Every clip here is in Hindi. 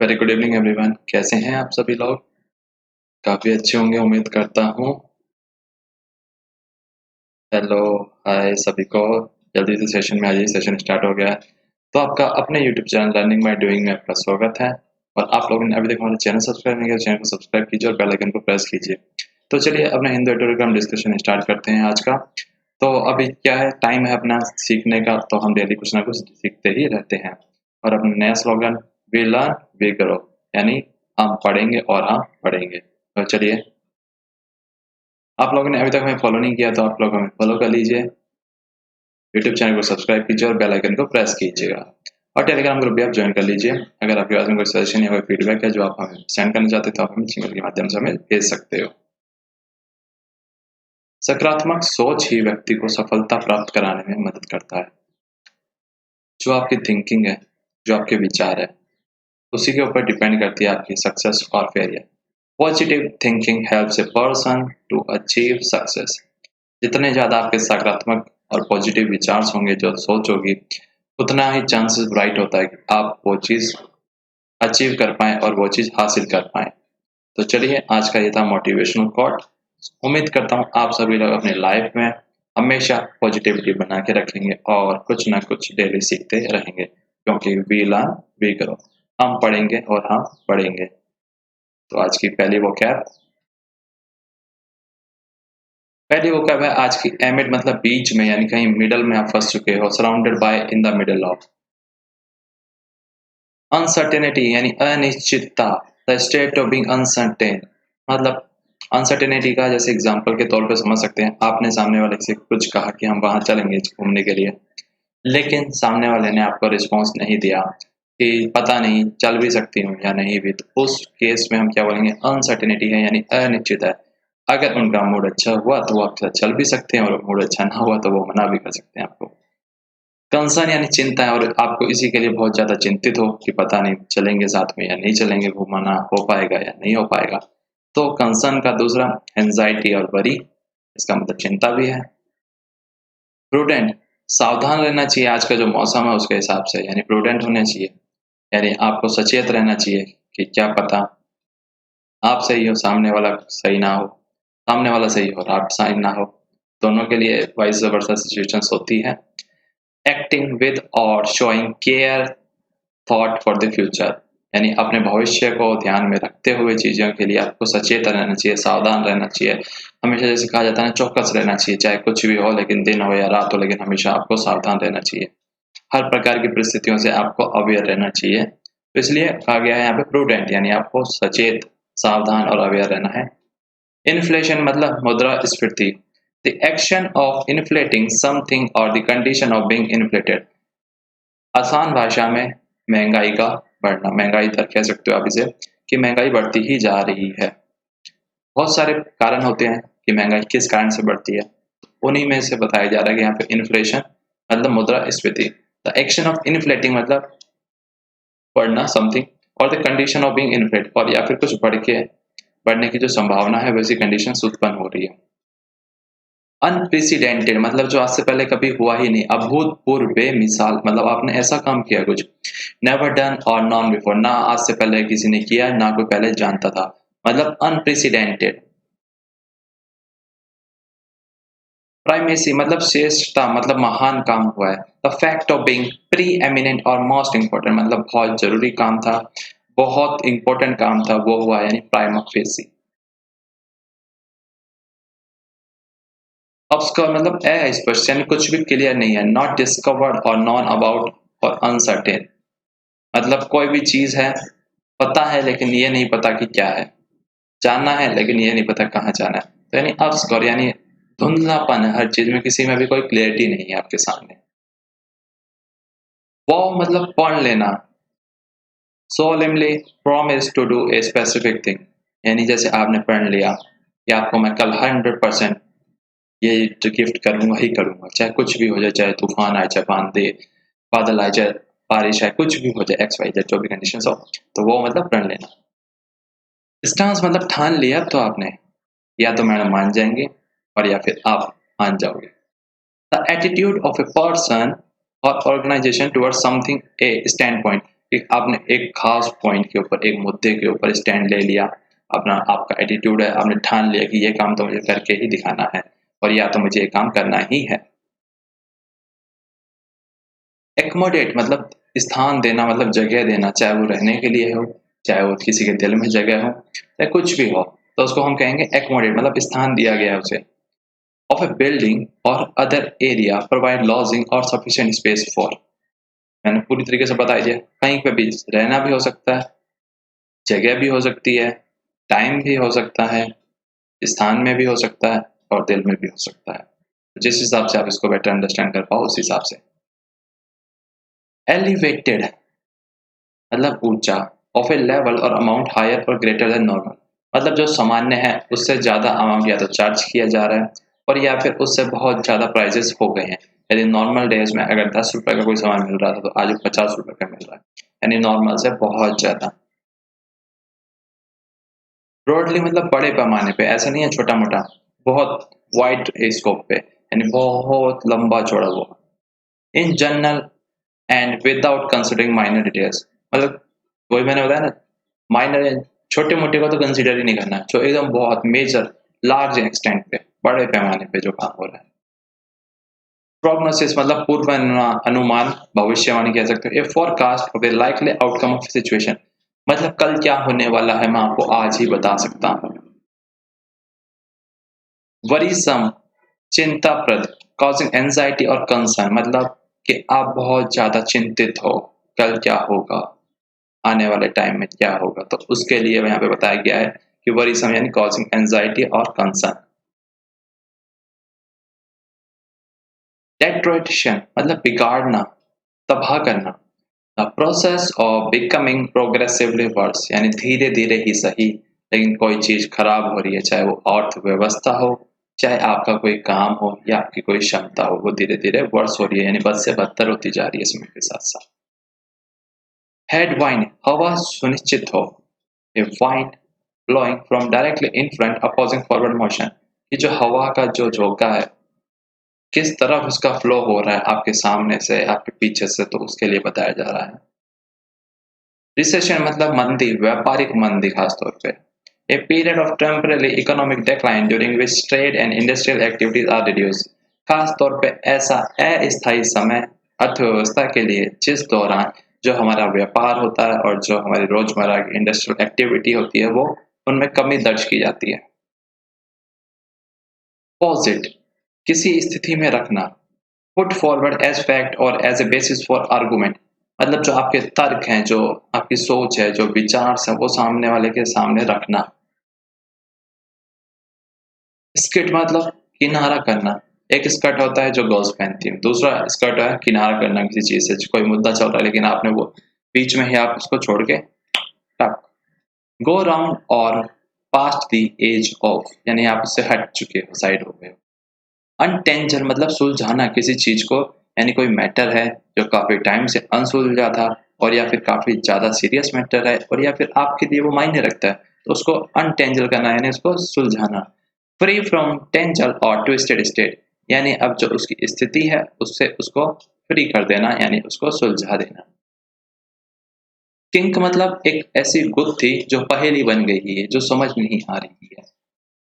Very good evening everyone. कैसे हैं आप सभी लोग? काफ़ी अच्छे होंगे उम्मीद करता हूँ। हेलो, हाय सभी को। जल्दी से सेशन में आ जाइए, सेशन स्टार्ट हो गया है। तो आपका अपने YouTube channel learning by doing में आपका स्वागत है। और आप लोगों ने अभी तक हमारे चैनल सब्सक्राइब नहीं किया, चैनल को सब्सक्राइब कीजिए और बेल आइकन को प्रेस कीजिए। तो चलिए अपना हिंदी ट्यूटोरियल का हम डिस्कशन स्टार्ट करते हैं आज का। तो अभी क्या है, टाइम है अपना सीखने का, तो हम डेली कुछ ना कुछ सीखते ही रहते हैं। और अपना नया slogan, we learn we grow, यानी हम पढ़ेंगे और हम पढ़ेंगे। तो चलिए, आप लोगों ने अभी तक हमें फॉलो नहीं किया तो आप लोग हमें फॉलो कर लीजिए, यूट्यूब चैनल को सब्सक्राइब कीजिए और बेल आइकन को प्रेस कीजिएगा। और टेलीग्राम ग्रुप भी आप ज्वाइन कर लीजिए। अगर आपके पास में कोई सजेशन या कोई फीडबैक है जो आप हमें सेंड करना चाहते हैं तो आप हमें जीमेल के माध्यम से हमें भेज सकते हो। सकारात्मक सोच ही व्यक्ति को सफलता प्राप्त कराने में मदद करता है। जो आपकी थिंकिंग है, जो आपके विचार है, उसी के ऊपर डिपेंड करती है आपकी सक्सेस और failure. Positive thinking helps a person to achieve success. जितने ज़्यादा आपके सकारात्मक और पॉजिटिव विचार होंगे, जो सोच होगी, उतना ही चांसेस ब्राइट होता है कि आप वो चीज़ अचीव कर पाएँ और वो चीज़ हासिल कर पाएँ। तो चलिए, आज का ये था मोटिवेशनल कोट। उम्मीद करता हूँ आप सभी लोग अपनी लाइफ में हमेशा पॉजिटिविटी बना के रखेंगे और कुछ ना कुछ डेली सीखते रहेंगे, क्योंकि वी लर्न वी ग्रो। हम पढ़ेंगे और हम पढ़ेंगे। तो आज की पहली वोकैब है आज की एमिड, मतलब बीच में, यानी कहीं मिडल में आप फंस चुके हो, surrounded by, in the middle of. Uncertainty यानी अनिश्चितता, the state of being uncertain, मतलब अनसर्टेनिटी का जैसे एग्जांपल के तौर पे समझ सकते हैं। आपने सामने वाले से कुछ कहा कि हम वहां चलेंगे घूमने के लिए, लेकिन सामने वाले ने आपको रिस्पॉन्स नहीं दिया कि पता नहीं चल भी सकती हूँ या नहीं भी, तो उस केस में हम क्या बोलेंगे, अनसर्टेनिटी है यानी अनिश्चित है। अगर उनका मूड अच्छा हुआ तो वो आपके साथ चल भी सकते हैं, और मूड अच्छा ना हुआ तो वो मना भी कर सकते हैं आपको। कंसर्न यानी चिंता है, और आपको इसी के लिए बहुत ज़्यादा चिंतित हो कि पता नहीं चलेंगे साथ में या नहीं चलेंगे, घूमना हो पाएगा या नहीं हो पाएगा। तो कंसर्न का दूसरा एंजाइटी और वरी, इसका मतलब चिंता भी है। प्रूडेंट, सावधान रहना चाहिए आज का जो मौसम है उसके हिसाब से, यानी प्रूडेंट होना चाहिए, यानी आपको सचेत रहना चाहिए कि क्या पता आप सही हो, सामने वाला सही ना हो, सामने वाला सही हो और आप सही ना हो। दोनों के लिए वाइस वर्सा सिचुएशंस होती है। एक्टिंग विद और showing care thought for the future, यानी अपने भविष्य को ध्यान में रखते हुए चीज़ों के लिए आपको सचेत रहना चाहिए, सावधान रहना चाहिए। हमेशा जैसे कहा जाता है ना, चौकस रहना चाहिए, चाहे कुछ भी हो, लेकिन दिन हो या रात हो, लेकिन हमेशा आपको सावधान रहना चाहिए। हर प्रकार की परिस्थितियों से आपको अवेयर रहना चाहिए। तो इसलिए कहा गया है यहाँ पे प्रूडेंट, यानी आपको सचेत, सावधान और अवेयर रहना है। इन्फ्लेशन मतलब मुद्रास्फीति, the action of inflating something और the condition of being inflated. आसान भाषा में महंगाई का बढ़ना, महंगाई दर कह सकते हो आप इसे, कि महंगाई बढ़ती ही जा रही है। बहुत सारे कारण होते हैं कि महंगाई किस कारण से बढ़ती है, उन्हीं में से बताया जा रहा है कि यहाँ पे इन्फ्लेशन मतलब मुद्रास्फीति, द एक्शन ऑफ इन्फ्लेटिंग मतलब बढ़ना समथिंग, और the condition of being inflate, और या फिर कुछ बढ़ने की जो संभावना है वैसी कंडीशन उत्पन्न हो रही है। अनप्रेसिडेंटेड मतलब जो आज से पहले कभी हुआ ही नहीं, अभूतपूर्व, बेमिसाल, मतलब आपने ऐसा काम किया कुछ, नेवर डन और नॉन बिफोर, ना आज से पहले किसी ने किया, ना कोई पहले जानता था, मतलब अनप्रेसिडेंटेड। प्राइमेसी मतलब श्रेष्ठता, मतलब महान काम हुआ है। The fact of being pre eminent और मोस्ट इंपॉर्टेंट, मतलब बहुत जरूरी काम था, बहुत इंपॉर्टेंट काम था, वो हुआ, यानी प्राइमा फेसी। ऑब्सक्योर मतलब अस्पष्ट, यानी कुछ भी क्लियर नहीं है। नॉट डिस्कवर्ड और नॉन अबाउट और अनसर्टेन, मतलब कोई भी चीज है, पता है लेकिन ये नहीं पता कि क्या है, जाना है लेकिन ये नहीं पता कहाँ जाना है। तो यानी ऑब्सक्योर यानी धुंधलापन है, हर चीज में, किसी में भी कोई क्लियरिटी नहीं है आपके सामने। वो मतलब पढ़ लेना, solemnly promise to do a specific thing, यानी जैसे आपने पढ़ लिया कि आपको मैं कल 100% ये गिफ्ट करूंगा ही करूंगा, चाहे कुछ भी हो जाए, चाहे तूफान आए, चाहे बादल आए, चाहे बारिश आए, कुछ भी हो जाए, एक्स वाई जेड जो भी कंडीशन हो, तो वो मतलब पढ़ लेना। स्टांस मतलब ठान लिया तो आपने, या तो मैडम मान जाएंगे और या फिर आप मान जाओगे। The attitude of a person और ऑर्गेनाइजेशन टुवर्ड्स समथिंग, ए स्टैंड पॉइंट, कि आपने एक खास पॉइंट के ऊपर, एक मुद्दे के ऊपर स्टैंड ले लिया, अपना आपका एटीट्यूड है, आपने ठान लिया कि ये काम तो मुझे करके ही दिखाना है और या तो मुझे ये काम करना ही है। एक्कोमोडेट मतलब स्थान देना, मतलब जगह देना, चाहे वो रहने के लिए हो, चाहे वो किसी के दिल में जगह हो, चाहे कुछ भी हो, तो उसको हम कहेंगे एक्कोमोडेट, मतलब स्थान दिया गया है उसे। ऑफ अ बिल्डिंग और अदर एरिया प्रोवाइड लॉजिंग और सफिशिएंट स्पेस फॉर, मैंने पूरी तरीके से बता दिया। कहीं पे भी रहना भी हो सकता है, जगह भी हो सकती है, टाइम भी हो सकता है, स्थान में भी हो सकता है और दिल में भी हो सकता है। जिस हिसाब से आप इसको बेटर अंडरस्टैंड कर पाओ उस हिसाब से। एलिवेटेड मतलब ऊंचा, ऑफ ए लेवल और अमाउंट हायर और ग्रेटर देन नॉर्मल, मतलब जो सामान्य है उससे ज़्यादा अमाउंट या तो चार्ज किया जा रहा है और या फिर उससे बहुत ज़्यादा प्राइजेस हो गए हैं। यदि नॉर्मल डेज में अगर 10 रुपए का कोई सामान मिल रहा था तो आज वो 50 रुपए का मिल रहा है, यानी नॉर्मल से बहुत ज़्यादा। ब्रॉडली मतलब बड़े पैमाने पे, ऐसा नहीं है छोटा मोटा, बहुत वाइड स्कोप पे, यानी बहुत लंबा चौड़ा वो। In general and without considering minor details, मतलब वही मैंने बताया ना, माइनर छोटे मोटे को तो कंसिडर ही नहीं करना है, जो एकदम बहुत मेजर लार्ज एक्सटेंट पे, बड़े पैमाने पे जो काम हो रहा है। प्रोग्नोसिस मतलब पूर्व अनुमान, भविष्यवाणी कह सकते हो। ए forecast of the likely outcome of situation, मतलब कल क्या होने वाला है मैं आपको आज ही बता सकता हूँ। वरीसम चिंताप्रद, कॉजिंग एंजाइटी और कंसर्न, मतलब कि आप बहुत ज्यादा चिंतित हो, कल क्या होगा, आने वाले टाइम में क्या होगा, तो उसके लिए यहाँ पे बताया गया है कि वरीसम यानी कॉजिंग एंजाइटी और कंसर्न। डेट्रोइटेशन मतलब बिगाड़ना, तबाह करना। The process of becoming progressively worse, यानी धीरे धीरे ही सही लेकिन कोई चीज खराब हो रही है, चाहे वो अर्थव्यवस्था हो, चाहे आपका कोई काम हो या आपकी कोई क्षमता हो, वो धीरे धीरे वर्स हो रही है, यानी बद से बदतर होती जा रही है समय के साथ साथ। हेड वाइंड हवा सुनिश्चित हो, a wind blowing from directly in front opposing forward motion, ये जो हवा का जो झोंका है किस तरफ उसका फ्लो हो रहा है, आपके सामने से आपके पीछे से, तो उसके लिए बताया जा रहा है। रिसेशन मतलब मंदी, व्यापारिक मंदी खास तौर पे। A period of temporary economic decline during which trade and industrial activities are reduced, खास तौर पे ऐसा अस्थायी समय अर्थव्यवस्था के लिए जिस दौरान जो हमारा व्यापार होता है और जो हमारी रोजमर्रा की इंडस्ट्रियल एक्टिविटी होती है वो उनमें कमी दर्ज की जाती है। पोजिट किसी स्थिति में रखना, पुट फॉरवर्ड एज फैक्ट और as a basis for argument, मतलब जो आपके तर्क हैं, जो आपकी सोच है, जो विचार है, वो सामने वाले के सामने रखना। स्किट मतलब किनारा करना, एक स्कर्ट होता है जो गर्ल्स पहनती है, दूसरा स्कर्ट है किनारा करना किसी चीज से, कोई मुद्दा चल रहा है लेकिन आपने वो बीच में ही आप उसको छोड़ के टक। गो राउंड और पास्ट द एज ऑफ, यानी आप उससे हट चुके हो, साइड हो गए हो। अनटेंजर मतलब सुलझाना किसी चीज को, यानी कोई मैटर है जो काफी टाइम से अनसुलझा था और या फिर काफी ज्यादा सीरियस मैटर है और या फिर आपके लिए वो मायने रखता है, तो उसको अनटेंजर करना यानी उसको सुलझाना। फ्री फ्रॉम टेंजर और ट्विस्टेड स्टेट, यानी अब जो उसकी स्थिति है उससे उसको फ्री कर देना, यानी उसको सुलझा देना। किंक मतलब एक ऐसी गुत्थी जो पहेली बन गई है, जो समझ नहीं आ रही है।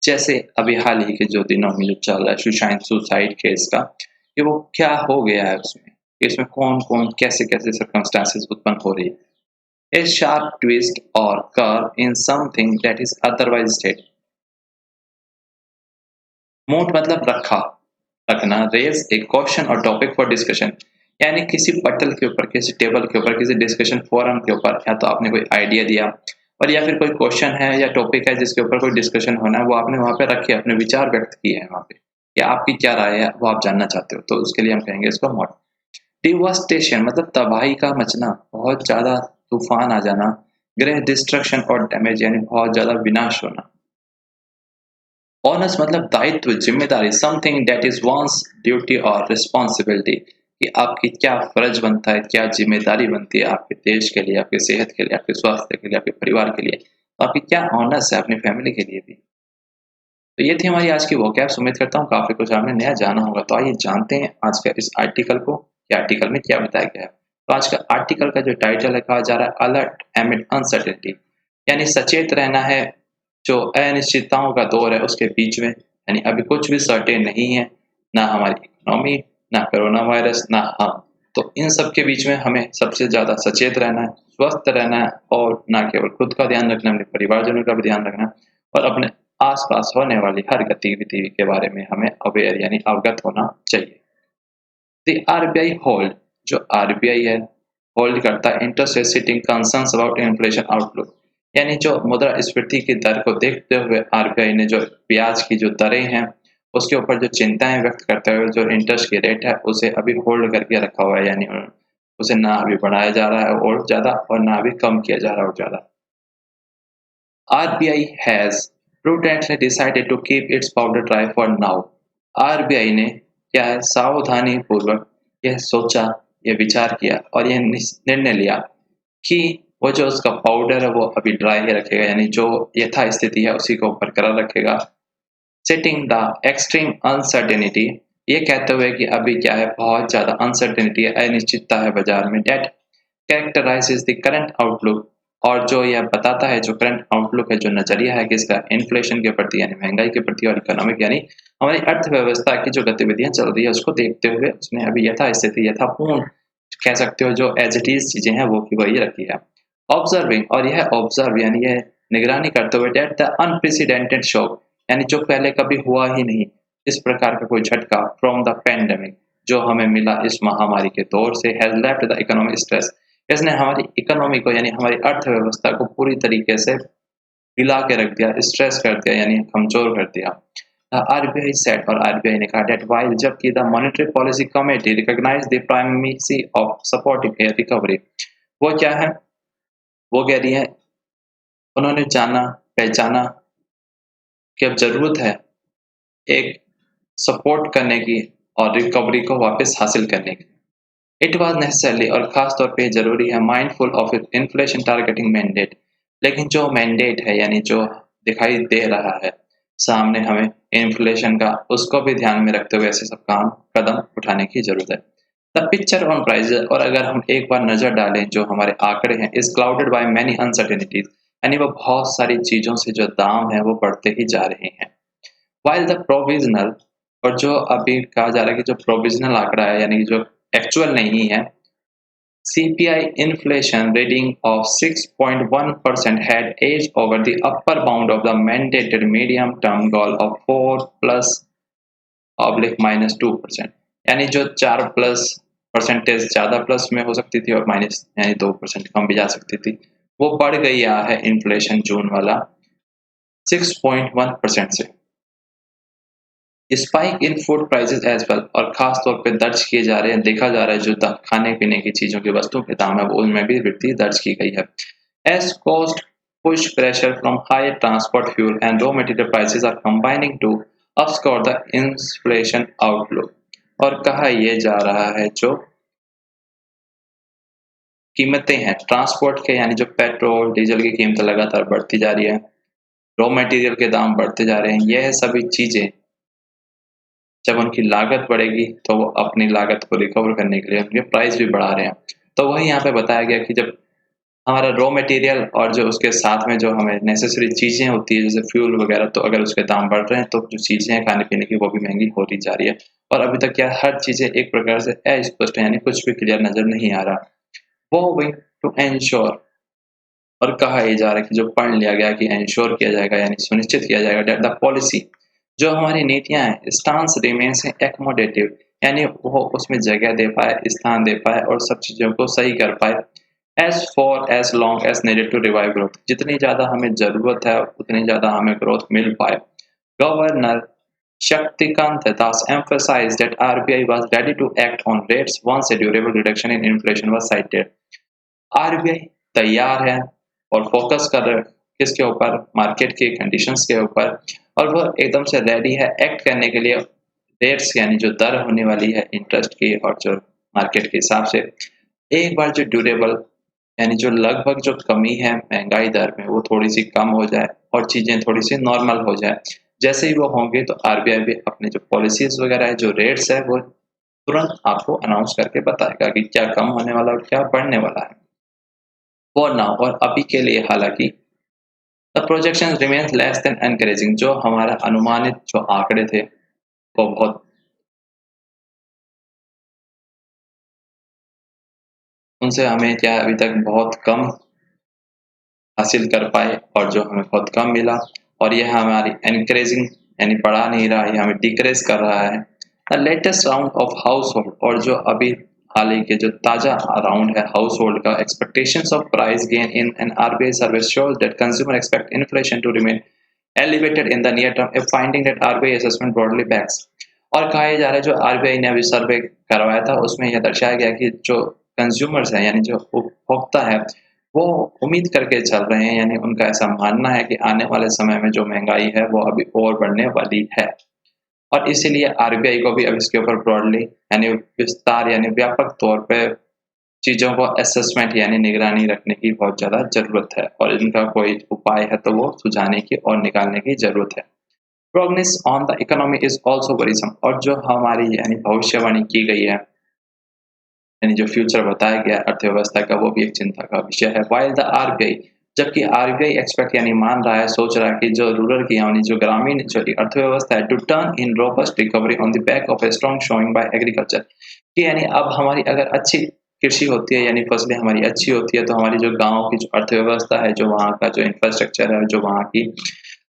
जैसे अभी हाल ही के जो दिनों में जो चल रहा है सुशांत सुसाइड केस का, कि वो क्या हो गया है उसमें, कि इसमें कौन कौन कैसे कैसे सर्कमस्टांसेस उत्पन्न हो रही है। ए शार्प ट्विस्ट और curve in something that is otherwise straight. Moot मतलब रखा, रखना। रेज एक क्वेश्चन और टॉपिक फॉर डिस्कशन, यानी किसी पटल के ऊपर, किसी टेबल के ऊपर, किसी डिस्कशन फोरम के ऊपर, या तो आपने कोई आइडिया दिया और या फिर कोई क्वेश्चन है या टॉपिक है जिसके ऊपर कोई डिस्कशन होना है, वो आपने वहां पे रखे, अपने विचार व्यक्त किए हैं वहां पे, या आपकी क्या राय है वो आप जानना चाहते हो, तो उसके लिए हम कहेंगे इसको मॉड। डिवास्टेशन मतलब तबाही का मचना, बहुत ज्यादा तूफान आ जाना। ग्रेट डिस्ट्रक्शन और डैमेज यानी बहुत ज्यादा विनाश होना। ऑनर्स मतलब दायित्व, जिम्मेदारी, something that is once duty और रिस्पॉन्सिबिलिटी, कि आपकी क्या फर्ज बनता है, क्या जिम्मेदारी बनती है आपके देश के लिए, आपकी सेहत के लिए, आपके स्वास्थ्य के लिए, आपके परिवार के लिए, तो आपकी क्या ऑनर्स है अपनी फैमिली के लिए भी। तो ये थी हमारी आज की वोकैब्स, उम्मीद करता हूँ काफी कुछ आपने नया जाना होगा। तो आइए जानते हैं आज का इस आर्टिकल को कि आर्टिकल में क्या बताया गया है। तो आज का आर्टिकल का जो टाइटल है कहा जा रहा है अलर्ट एमिड अनसर्टेनिटी, यानी सचेत रहना है जो अनिश्चितताओं का दौर है उसके बीच में। यानी अभी कुछ भी सर्टेन नहीं है, ना हमारी इकोनॉमी, ना कोरोना वायरस, ना हम। तो इन सब के बीच में हमें सबसे ज़्यादा सचेत रहना है, स्वस्थ रहना है और ना केवल खुद का ध्यान रखना है, अपने परिवारजनों का भी ध्यान रखना है और अपने आस-पास होने वाली हर गतिविधि के बारे में हमें अवेयर यानी अवगत होना चाहिए। द आरबीआई होल्ड, जो आरबीआई है, होल्ड करता है interest rate sitting concerns about inflation outlook, यानी जो मुद्रास्फीति की दर को देखते हुए आरबीआई ने जो ब्याज की जो दरें हैं उसके ऊपर जो चिंताएं व्यक्त करते हुए जो इंटरेस्ट की रेट है उसे अभी होल्ड करके रखा हुआ है, यानी उसे ना अभी बढ़ाया जा रहा है और ज्यादा और ना अभी कम किया जा रहा है और ज्यादा। RBI has prudently decided to keep its powder dry for now। RBI ने क्या है सावधानी पूर्वक यह सोचा, यह विचार किया और यह निर्णय लिया कि वो जो उसका पाउडर है वो अभी ड्राई ही रखेगा, यानी जो यथास्थिति है उसी को बरकरार रखेगा। सेटिंग द एक्सट्रीम अनसर्टेनिटी, ये कहते हुए कि अभी क्या है बहुत ज्यादा अनसर्टेनिटी है, अनिश्चितता है बाजार में। That characterises the current outlook, और जो यह बताता है जो करंट आउटलुक है, जो नजरिया है किसका, इन्फ्लेशन के प्रति यानी महंगाई के प्रति और इकोनॉमिक यानी हमारी अर्थव्यवस्था की जो गतिविधियां चल रही है उसको देखते हुए उसने अभी यथास्थिति यथापूर्ण कह सकते हो जो एज इट इज चीजें हैं वो की वही रखी है। ऑब्जर्विंग, और यह ऑब्जर्व यानी यह निगरानी करते हुए डेट द अनप्रेसिडेंटेड शॉक, यानी जो पहले कभी हुआ ही नहीं इस प्रकार का कोई झटका फ्रॉम द पेंडेमिक जो हमें मिला इस महामारी के दौर से, has left the economic stress, इसने हमारी इकोनॉमी को यानी हमारी अर्थव्यवस्था को पूरी तरीके से हिला के रख दिया, स्ट्रेस कर दिया यानी कमजोर कर दिया। आरबीआई सेट, और आरबीआई ने कहा डेट वाइल जबकि the monetary policy committee recognise the primacy of supporting a recovery, वो क्या है, वो कह रही है उन्होंने जाना पहचाना कि अब जरूरत है एक सपोर्ट करने की और रिकवरी को वापस हासिल करने की। इट वाज नेसेसरी, और खास तौर पे जरूरी है, mindful of inflation targeting mandate, लेकिन जो मैंडेट है यानी जो दिखाई दे रहा है सामने हमें इन्फ्लेशन का, उसको भी ध्यान में रखते हुए ऐसे सब काम कदम उठाने की जरूरत है। द पिक्चर ऑन प्राइसेस, और अगर हम एक बार नजर डालें जो हमारे आंकड़े हैं, is clouded by many uncertainties, यानी वो बहुत सारी चीजों से जो दाम है वो बढ़ते ही जा रहे हैं। वाइल द प्रोविजनल, और जो अभी कहा जा रहा है कि जो प्रोविजनल आंकड़ा है यानी कि जो एक्चुअल नहीं है, CPI inflation reading of 6.1% had edged over the upper bound of the mandated medium-term goal of 4 plus minus 2%, यानी जो 4 प्लस परसेंटेज ज्यादा प्लस में हो सकती थी और माइनस यानी 2% कम भी जा सकती थी, वो बढ़ गई है इन्फ्लेशन जून वाला 6.1% से। Spike in food prices as well, और खास तौर पे दर्ज किए जा रहे हैं, देखा जा रहा है जो खाने पीने की चीजों की वस्तुओं के दाम है वो उनमें भी वृद्धि दर्ज की गई है। As cost push pressure from high transport fuel and raw material prices are combining to underscore the inflation outlook, और कहा यह जा रहा है जो कीमतें हैं ट्रांसपोर्ट के यानी जो पेट्रोल डीजल की कीमतें लगातार बढ़ती जा रही है, रॉ मटेरियल के दाम बढ़ते जा रहे हैं, यह सभी चीजें जब उनकी लागत बढ़ेगी तो वो अपनी लागत को रिकवर करने के लिए उनके प्राइस भी बढ़ा रहे हैं। तो वही यहाँ पे बताया गया कि जब हमारा रॉ मटेरियल और जो उसके साथ में जो हमें नेसेसरी चीजें होती है जैसे फ्यूल वगैरह, तो अगर उसके दाम बढ़ रहे हैं तो जो चीजें हैं खाने पीने की वो भी महंगी होती जा रही है। और अभी तक क्या हर चीजें एक प्रकार से अस्पष्ट है यानी कुछ भी क्लियर नजर नहीं आ रहा। वो विंग टू एंश्योर, और कहा यह जा रहा है कि जो पढ़ लिया गया कि एंश्योर किया जाएगा यानी सुनिश्चित किया जाएगा दैट द पॉलिसी, जो हमारी नीतियां हैं, स्टांस रिमेन्स एक्मोडेटिव, यानी वो उसमें जगह दे पाए, स्थान दे पाए और सब चीजों को सही कर पाए। As for as long as needed to revive growth, जितनी ज्यादा हमें जरूरत है उतनी ज्यादा हमें ग्रोथ मिल पाए। Governor Shaktikanta Das emphasized that RBI was ready to act on rates once a durable reduction in inflation was cited। RBI तैयार है और फोकस कर रहे किसके ऊपर, मार्केट के कंडीशंस के ऊपर, और वो एकदम से रेडी है एक्ट करने के लिए रेट्स यानी जो दर होने वाली है इंटरेस्ट की और जो मार्केट के हिसाब से एक बार जो ड्यूरेबल यानी जो लगभग जो कमी है महंगाई दर में वो थोड़ी सी कम हो जाए और चीजें थोड़ी सी नॉर्मल हो जाए, जैसे ही वो होंगे तो आरबीआई भी अपने जो पॉलिसीज वगैरह है जो रेट्स है वो तुरंत आपको अनाउंस करके बताएगा कि क्या कम होने वाला है और क्या बढ़ने वाला है। फॉर नाउ और अभी के लिए हालाँकि the projection remains less than encouraging, जो हमारा अनुमानित जो आंकड़े थे वो बहुत, उनसे हमें क्या है अभी तक बहुत कम हासिल कर पाए और जो हमें बहुत कम मिला, और यह हमारी एनकरेजिंग यानी बढ़ा नहीं रहा है, ये हमें डिक्रीज कर रहा है। The latest round of house hold, और जो अभी हाल ही के जो ताज़ा राउंड है हाउस होल्ड का, expectations of price gain in an RBI survey shows that consumer expect inflation to remain elevated in the near term, a finding that RBI assessment broadly backs। और कहा यह जा रहा है जो आरबीआई ने अभी सर्वे करवाया था उसमें यह दर्शाया गया कि जो कंज्यूमर्स हैं यानी जो उपभोक्ता है वो उम्मीद करके चल रहे हैं, यानी उनका ऐसा मानना है कि आने वाले समय में जो महंगाई है वो अभी और बढ़ने वाली है, और इसीलिए आरबीआई को भी अब इसके ऊपर ब्रॉडली यानी विस्तार यानी व्यापक तौर पे चीज़ों को असेसमेंट यानी निगरानी रखने की बहुत ज़्यादा ज़रूरत है, और इनका कोई उपाय है तो वो सुझाने की और निकालने की ज़रूरत है। Prognosis on the economy is also worrisome, और जो हमारी यानी भविष्यवाणी की गई है, यानी जो फ्यूचर बताया गया है अर्थव्यवस्था का, वो भी एक चिंता का विषय है। व्हाइल द आरबीआई, जबकि आरबीआई एक्सपेक्ट यानी मान रहा है, सोच रहा है कि जो रूरल की यानी जो ग्रामीण जो अर्थव्यवस्था है to turn in robust recovery on the back of a strong showing by agriculture, कि यानी अब हमारी अगर अच्छी कृषि होती है यानी फसलें हमारी अच्छी होती है तो हमारी जो गाँव की जो अर्थव्यवस्था है, जो वहाँ का जो इंफ्रास्ट्रक्चर है, जो वहाँ की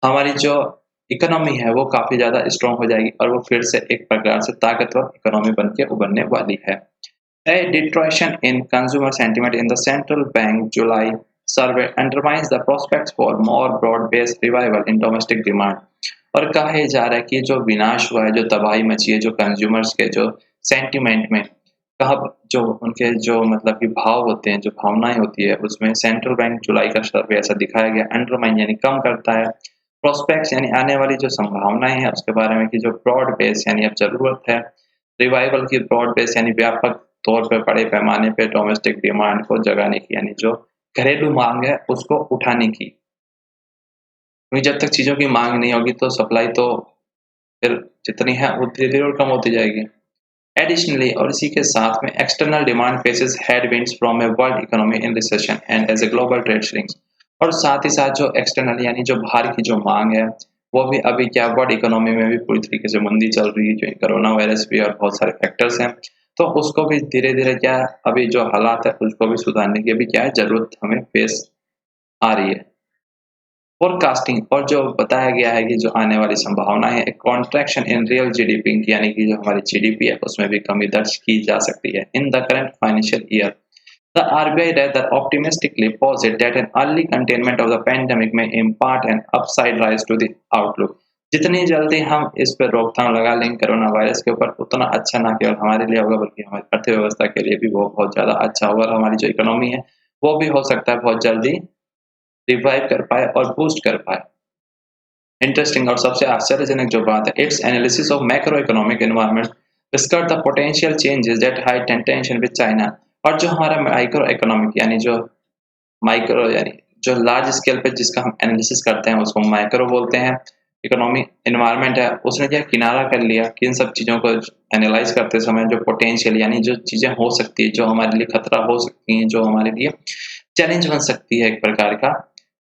हमारी जो इकोनॉमी है वो काफ़ी ज़्यादा स्ट्रॉन्ग हो जाएगी और वो फिर से एक प्रकार से ताकतवर इकोनॉमी बन के उभरने वाली है। A deterioration in consumer sentiment in the central bank July survey undermines the prospects for more broad-based revival in domestic demand। और कहा यह जा रहा है कि जो विनाश हुआ है, जो तबाही मची है, जो कंज्यूमर्स के जो सेंटिमेंट में कहा, जो उनके जो मतलब कि भाव होते हैं, जो भावनाएं होती है, उसमें सेंट्रल बैंक जुलाई का सर्वे ऐसा दिखाया गया, अंडरमाइन यानी कम करता है, प्रोस्पेक्ट्स यानी आने वाली जो संभावनाएं हैं उसके बारे में, कि जो ब्रॉड बेस यानी अब जरूरत है रिवाइवल की, ब्रॉड बेस यानी व्यापक तौर पे बड़े पैमाने पे डोमेस्टिक डिमांड को जगाने की, यानी जो घरेलू मांग है उसको उठाने की, क्योंकि जब तक चीजों की मांग नहीं होगी तो सप्लाई तो फिर जितनी है वो धीरे-धीरे और कम होती जाएगी। एडिशनली, और इसी के साथ में external demand faces headwinds from a world economy in recession and as a global trade shrinks, और साथ ही साथ जो एक्सटर्नल यानी जो बाहर की जो मांग है वो भी अभी क्या वर्ल्ड इकोनॉमी में भी पूरी तरीके से मंदी चल रही है, जो कोरोना वायरस भी और बहुत सारे फैक्टर्स हैं, तो उसको भी धीरे-धीरे क्या अभी जो हालात है उसको भी सुधारने की अभी क्या है ज़रूरत हमें फेस आ रही है। फोरकास्टिंग, और जो बताया गया है कि जो आने वाली संभावना है एक कॉन्ट्रैक्शन इन रियल जीडीपी, यानी कि जो हमारी जीडीपी है उसमें भी कमी दर्ज की जा सकती है in the current financial year. The RBI rather optimistically posit that an early containment of the pandemic may impart an upside rise to the outlook। जितनी जल्दी हम इस पर रोकथाम लगा लेंगे कोरोना वायरस के ऊपर, उतना अच्छा ना केवल हमारे लिए होगा बल्कि हमारी अर्थव्यवस्था के लिए भी वो बहुत ज़्यादा अच्छा होगा, और हमारी जो इकोनॉमी है वो भी हो सकता है बहुत जल्दी रिवाइव कर पाए और बूस्ट कर पाए। इंटरेस्टिंग और सबसे आश्चर्यजनक जो बात है, it's analysis of macro economic environment discuss the potential changes that height tension with China. और जो हमारा माइक्रो इकोनॉमिक यानी जो माइक्रो यानी जो लार्ज स्केल पे जिसका हम एनालिसिस करते हैं उसको माइक्रो बोलते हैं, इकोनॉमिक एनवायरनमेंट है, उसने क्या किनारा कर लिया कि इन सब चीज़ों को एनालाइज करते समय जो पोटेंशियल यानी जो चीज़ें हो सकती है, जो हमारे लिए खतरा हो सकती हैं, जो हमारे लिए चैलेंज बन सकती है एक प्रकार का,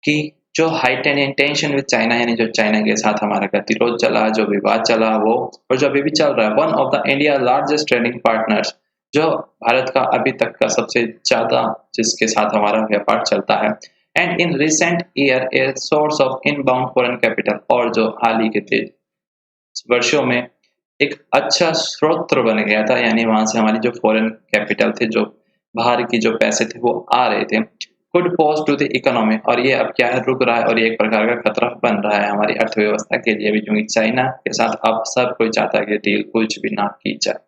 कि जो हाइटेनियन टेंशन विद चाइना यानी जो चाइना के साथ हमारा गतिरोध चला, जो विवाद चला वो, और जो अभी भी चल रहा है, one of the India largest trading partners, जो भारत का अभी तक का सबसे ज़्यादा जिसके साथ हमारा व्यापार चलता है, and in recent year a source of inbound foreign capital, और जो हाल ही के तेज वर्षों में एक अच्छा स्रोत बन गया था, यानी वहाँ से हमारी जो फॉरेन कैपिटल थे, जो बाहर की जो पैसे थे वो आ रहे थे, good boost to the economy, और ये अब क्या है रुक रहा है, और ये एक प्रकार का खतरा बन रहा है हमारी अर्थव्यवस्था के लिए भी, क्योंकि चाइना के साथ अब सब कोई चाहता है कि डील कुछ भी ना की जाए।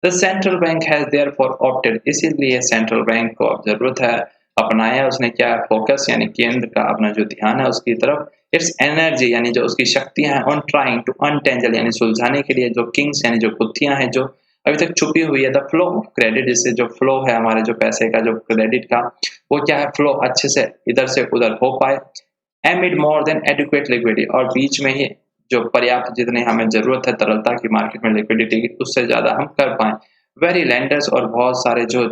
The central bank has therefore opted, इसीलिए सेंट्रल बैंक को अब जरूरत है, अपनाया उसने क्या फोकस यानी केंद्र का अपना जो ध्यान है उसकी तरफ, इट्स एनर्जी यानी जो उसकी शक्तियां हैं, ऑन ट्राइंग टू अनटेंजल यानी सुलझाने के लिए जो किंग्स यानी जो गुत्थियां हैं जो अभी तक छुपी हुई है, द फ्लो ऑफ क्रेडिट, जिससे जो फ्लो है हमारे जो पैसे का जो क्रेडिट का वो क्या है फ्लो अच्छे से इधर से उधर हो पाए, एमिड मोर देन एडिक्वेट लिक्विडिटी, और बीच में ही जो पर्याप्त जितनी हमें ज़रूरत है तरलता की मार्केट में लिक्विडिटी की, उससे ज़्यादा हम कर पाएँ। वेरी लेंडर्स और बहुत सारे जो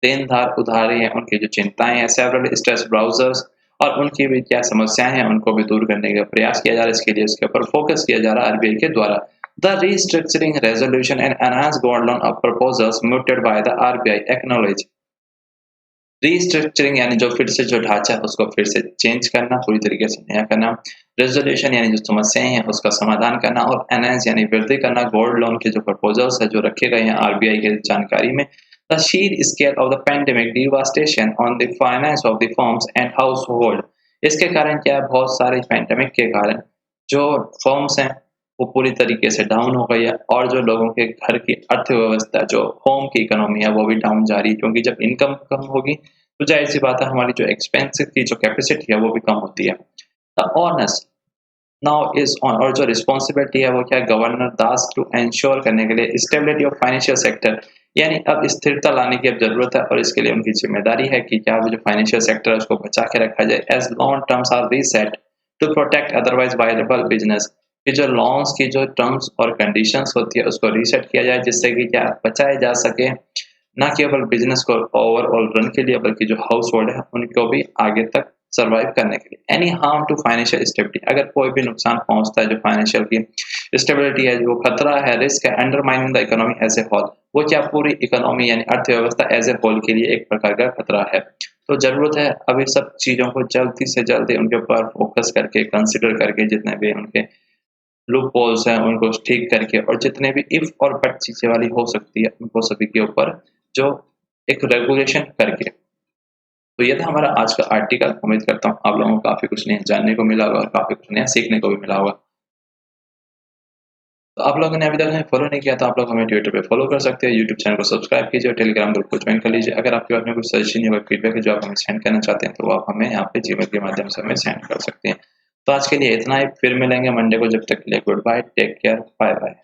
देनदार उधारी हैं, उनकी जो चिंताएँ हैं, सेवरल स्ट्रेस ब्राउज़र्स और उनकी भी क्या समस्याएँ हैं, उनको भी दूर करने का प्रयास किया जा रहा है। इसके लिए उसके ऊपर फ़ोकस किया जा रहा है आरबीआई के द्वारा। The restructuring resolution and enhanced gold loan proposals mooted by the RBI acknowledge restructuring यानी जो फिर से जो ढाँचा है उसको फिर से चेंज करना, पूरी तरीके से नया करना। रेज़ोल्यूशन यानी जो समस्याएँ हैं उसका समाधान करना और एनहांस यानी वृद्धि करना गोल्ड लोन के जो प्रपोजल्स हैं जो रखे गए हैं आरबीआई की जानकारी में। The sheer scale of the pandemic devastation on the finance of the firms and household इसके कारण क्या है बहुत सारे पैंडेमिक के कारण जो फर्म्स हैं वो पूरी तरीके से डाउन हो गई है और जो लोगों के घर की अर्थव्यवस्था जो होम की इकोनॉमी है वो भी डाउन जा रही है क्योंकि जब इनकम कम होगी तो जाहिर सी बात है हमारी जो एक्सपेंस की जो कैपेसिटी है वो भी कम होती है। The honest now is on और जो रिस्पॉन्सिबिलिटी है वो क्या है गवर्नर दास टू एंश्योर करने के लिए स्टेबिलिटी ऑफ फाइनेंशियल सेक्टर यानी अब स्थिरता लाने की अब जरूरत है और इसके लिए उनकी जिम्मेदारी है कि क्या जो फाइनेंशियल सेक्टर है उसको बचा के रखा जाए as long terms are reset to protect otherwise viable business कि जो लॉन्स की जो टर्म्स और कंडीशंस होती है उसको रीसेट किया जाए जिससे कि क्या बचाए जा सके ना केवल बिजनेस को ओवरऑल रन के लिए बल्कि जो हाउस होल्ड है उनको भी आगे तक सर्वाइव करने के लिए। Any harm to financial stability अगर कोई भी नुकसान पहुंचता है जो फाइनेंशियल की स्टेबिलिटी है जो खतरा है रिस्क है undermining the economy as a whole वो क्या पूरी इकोनॉमी यानी अर्थव्यवस्था एज ए होल के लिए एक प्रकार का खतरा है। तो जरूरत है अभी सब चीजों को जल्दी से जल्दी उनके ऊपर फोकस करके कंसिडर करके जितने भी उनके लूप होल्स हैं उनको ठीक करके और जितने भी इफ और बट चीजें वाली हो सकती है उनको सभी के ऊपर जो एक रेगुलेशन करके। तो ये था हमारा आज का आर्टिकल। उम्मीद करता हूँ आप लोगों को काफी कुछ नया जानने को मिला होगा और काफी कुछ नया सीखने को भी मिला होगा। तो आप लोगों ने अभी तक हमें फॉलो नहीं किया तो आप लोग हमें ट्विटर पे फॉलो कर सकते हैं, यूट्यूब चैनल को सब्सक्राइब कीजिए और टेलीग्राम ग्रुप को ज्वाइन कर लीजिए। अगर आपके पास में कुछ सजेशन या कोई फीडबैक है जो आप हमें सेंड करना चाहते हैं तो आप हमें यहाँ पे जीमेल के माध्यम से हमें सेंड कर सकते हैं। तो आज के लिए इतना ही, फिर मिलेंगे मंडे को, जब तक के लिए good bye, take care, bye bye.